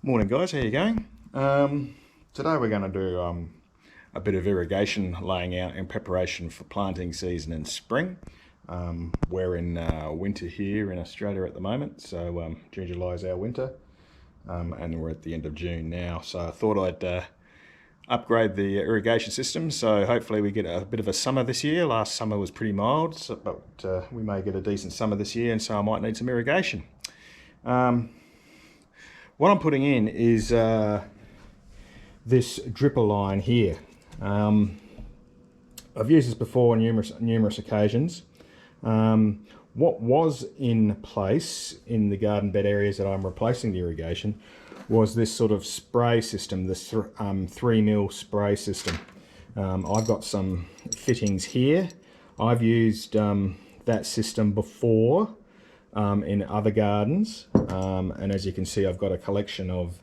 Morning guys, how you going? Today we're going to do a bit of irrigation laying out in preparation for planting season in spring. We're in winter here in Australia at the moment, so June, July is our winter, and we're at the end of June now. So I thought I'd upgrade the irrigation system, so hopefully we get a bit of a summer this year. Last summer was pretty mild, but we may get a decent summer this year, and so I might need some irrigation. What I'm putting in is this dripper line here. I've used this before on numerous occasions. What was in place in the garden bed areas that I'm replacing the irrigation was this sort of spray system, this 3mm spray system. I've got some fittings here. I've used that system before in other gardens, and as you can see, I've got a collection of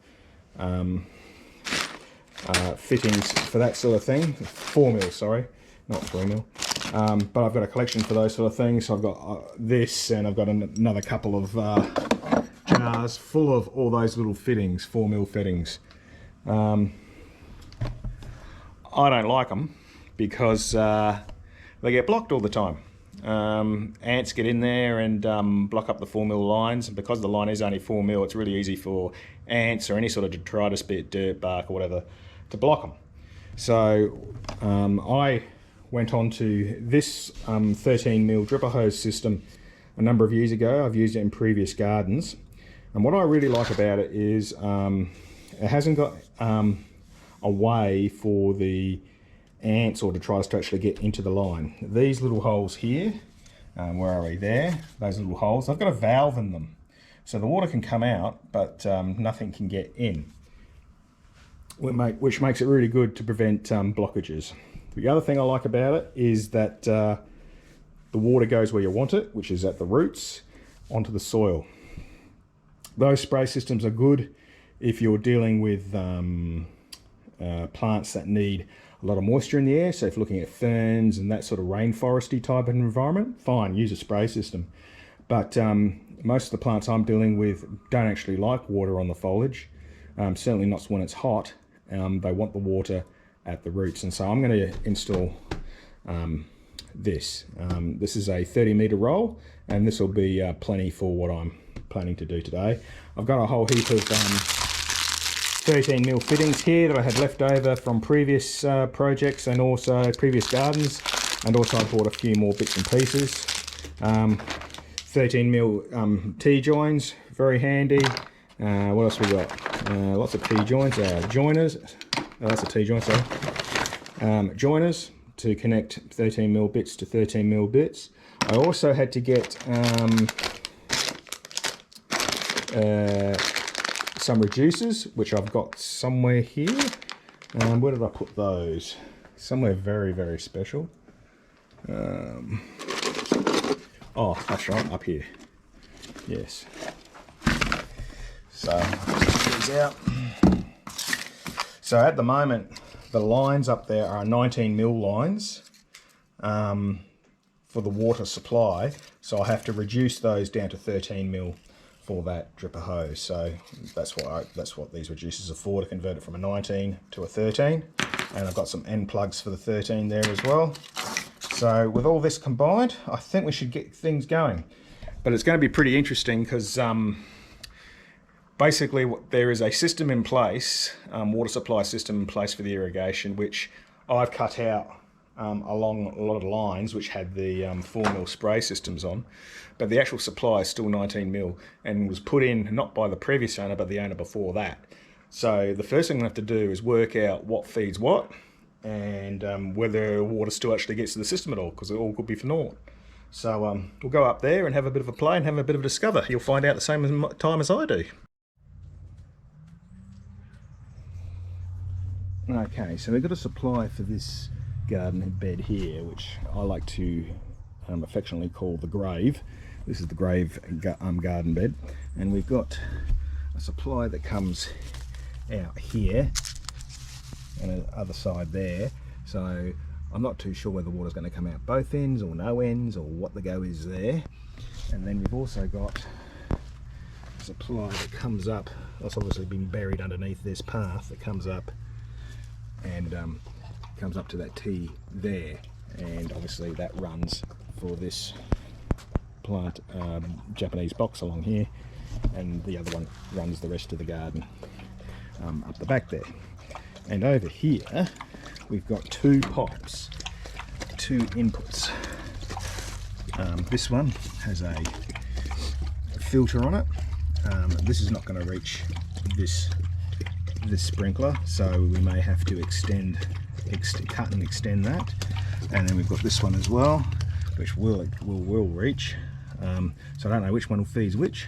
fittings for that sort of thing. 4mm, sorry, not 3mm. But I've got a collection for those sort of things. So I've got this, and I've got another couple of jars full of all those little fittings, 4mm fittings. I don't like them because they get blocked all the time. Ants get in there and block up the 4mm lines, and because the line is only 4mm, it's really easy for ants or any sort of detritus, be it dirt, bark or whatever, to block them. So I went on to this 13mm dripper hose system a number of years ago. I've used it in previous gardens, and what I really like about it is it hasn't got a way for the ants or detritus to actually get into the line. These little holes here, where are we? There, those little holes, I've got a valve in them, so the water can come out, but nothing can get in, which makes it really good to prevent blockages. The other thing I like about it is that the water goes where you want it, which is at the roots, onto the soil. Those spray systems are good if you're dealing with plants that need a lot of moisture in the air. So if you're looking at ferns and that sort of rainforesty type of environment, fine, use a spray system. But most of the plants I'm dealing with don't actually like water on the foliage, certainly not when it's hot. They want the water at the roots, and so I'm going to install this. This is a 30-meter roll, and this will be plenty for what I'm planning to do today. I've got a whole heap of 13mm fittings here that I had left over from previous projects and also previous gardens, and also I bought a few more bits and pieces. 13mm T-joins, very handy. What else we got? Lots of T-joints, joiners. Oh, that's a T-joint, sorry. Joiners to connect 13mm bits to 13mm bits. I also had to get some reducers, which I've got somewhere here. Where did I put those? Somewhere very, very special. Oh, that's right, up here. Yes. So, take these out. So at the moment, the lines up there are 19mm lines for the water supply. So I have to reduce those down to 13mm for that dripper hose. So that's what these reducers are for, to convert it from a 19 to a 13. And I've got some end plugs for the 13 there as well. So with all this combined, I think we should get things going. But it's going to be pretty interesting because basically there is a system in place, water supply system in place for the irrigation, which I've cut out along a lot of lines which had the 4mm spray systems on, but the actual supply is still 19mm and was put in not by the previous owner but the owner before that. So the first thing we have to do is work out what feeds what, and whether water still actually gets to the system at all, because it all could be for naught. So we'll go up there and have a bit of a play and have a bit of a discover. You'll find out the same time as I do. Okay, so we've got a supply for this garden bed here, which I like to affectionately call the grave. This is the grave garden bed, and we've got a supply that comes out here and the other side there. So I'm not too sure whether the water's going to come out both ends or no ends or what the go is there. And then we've also got supply that comes up. That's obviously been buried underneath this path that comes up and comes up to that T there, and obviously that runs for this plant Japanese box along here, and the other one runs the rest of the garden up the back there. And over here we've got two pipes, two inputs. This one has a filter on it. This is not going to reach this sprinkler, so we may have to cut and extend that. And then we've got this one as well, which will reach. So I don't know which one feeds which.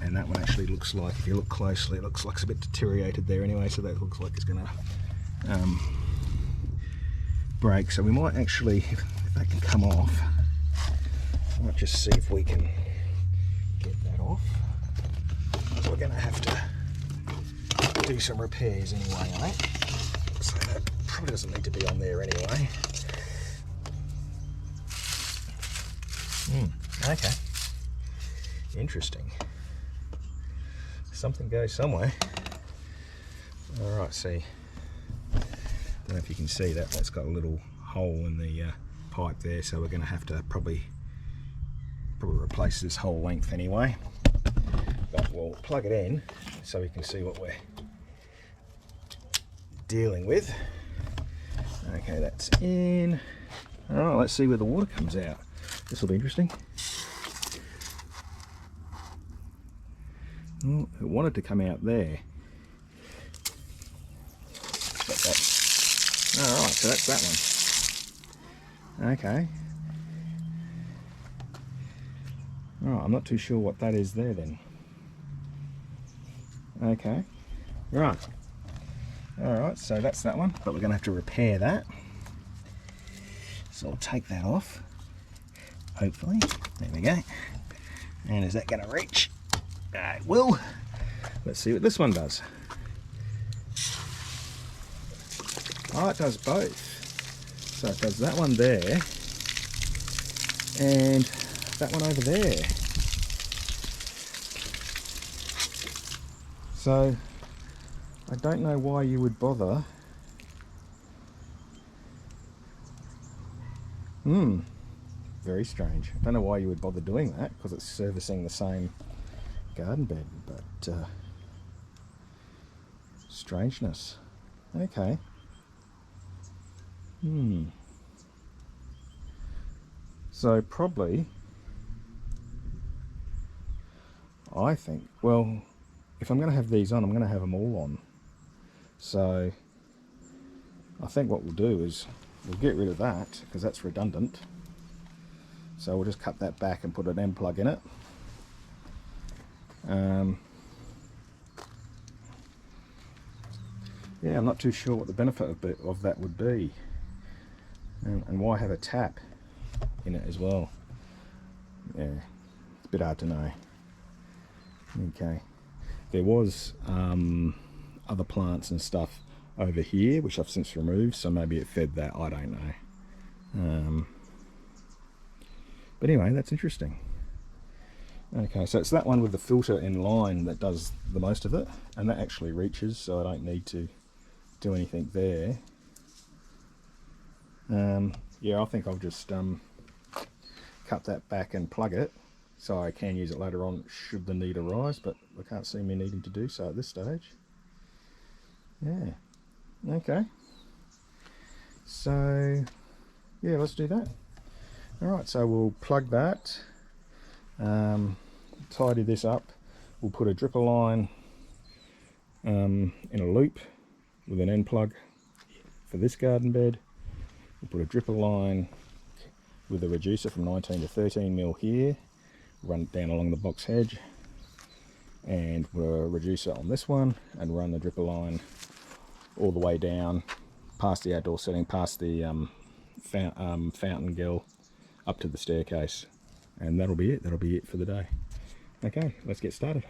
And that one actually looks like, if you look closely, it looks like it's a bit deteriorated there anyway, so that looks like it's going to break. So we might actually, if that can come off, I might just see if we can get that off. So we're going to have to do some repairs anyway, eh? So that probably doesn't need to be on there anyway. Okay. Interesting. Something goes somewhere. Alright, see. Don't know if you can see that. That's got a little hole in the pipe there, so we're going to have to probably replace this whole length anyway. But we'll plug it in so we can see what we're dealing with. Okay, that's in. Alright, let's see where the water comes out. This will be interesting. Oh, it wanted to come out there. But that's... Alright, so that's that one. Okay. Alright, I'm not too sure what that is there then. Okay. Right. Alright, so that's that one, but we're going to have to repair that. So I'll take that off. Hopefully. There we go. And is that going to reach? It will. Let's see what this one does. Oh, it does both. So it does that one there and that one over there. So I don't know why you would bother. Very strange. I don't know why you would bother doing that, because it's servicing the same garden bed, but strangeness. Okay. So probably, I think, well, if I'm going to have these on, I'm going to have them all on. So I think what we'll do is we'll get rid of that, because that's redundant. So we'll just cut that back and put an end plug in it. Yeah, I'm not too sure what the benefit of that would be, and why have a tap in it as well. Yeah, it's a bit hard to know. Okay, there was other plants and stuff over here which I've since removed, so maybe it fed that, I don't know. But anyway, that's interesting. Okay, so it's that one with the filter in line that does the most of it, and that actually reaches, so I don't need to do anything there. Yeah, I think I'll just cut that back and plug it, so I can use it later on should the need arise, but I can't see me needing to do so at this stage. Yeah, okay. So, yeah, let's do that. Alright, so we'll plug that, tidy this up. We'll put a dripper line in a loop with an end plug for this garden bed. We'll put a dripper line with a reducer from 19 to 13 mil here, run it down along the box hedge, and put a reducer on this one and run the dripper line all the way down past the outdoor setting, past the fountain gill, up to the staircase, and that'll be it. That'll be it for the day. Okay, let's get started.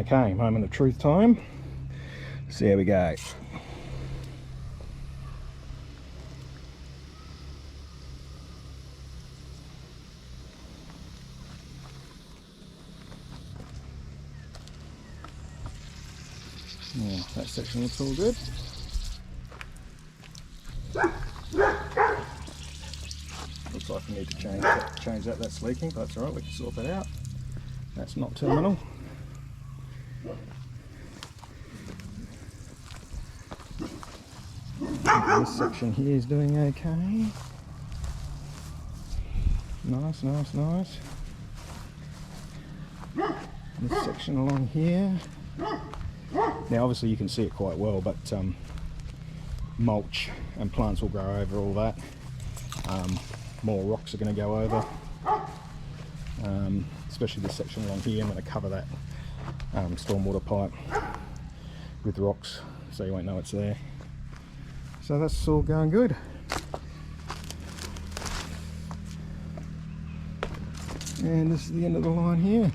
Okay, moment of truth time. So here we go. Yeah, that section looks all good. Looks like we need to change that. That's leaking, but that's all right. We can sort that out. That's not terminal. This section here is doing okay. Nice, nice, nice. This section along here. Now obviously you can see it quite well, but mulch and plants will grow over all that. More rocks are going to go over, especially this section along here. I'm going to cover that stormwater pipe with rocks so you won't know it's there. So that's all going good. And this is the end of the line here.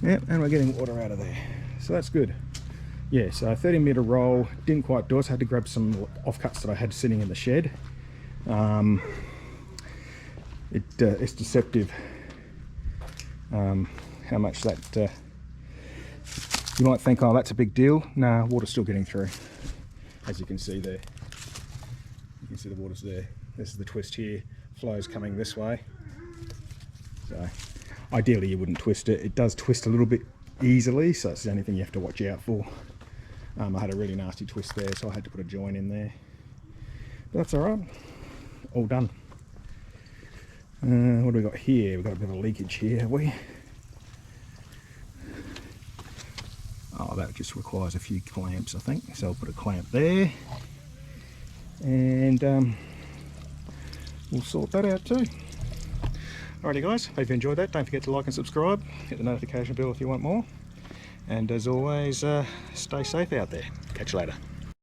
Yep, and we're getting water out of there. So that's good. Yeah, so 30-metre roll, didn't quite do it, so I had to grab some offcuts that I had sitting in the shed. It's deceptive how much that, you might think, oh, that's a big deal. Nah, water's still getting through. As you can see there. You can see the water's there. This is the twist here. Flow's coming this way. So ideally you wouldn't twist it. It does twist a little bit easily, so that's the only thing you have to watch out for. I had a really nasty twist there, so I had to put a join in there. But that's alright. All done. What do we got here? We've got a bit of a leakage here, have we? Oh, that just requires a few clamps, I think. So I'll put a clamp there. And we'll sort that out too. Alrighty guys, hope you enjoyed that. Don't forget to like and subscribe. Hit the notification bell if you want more. And as always, stay safe out there. Catch you later.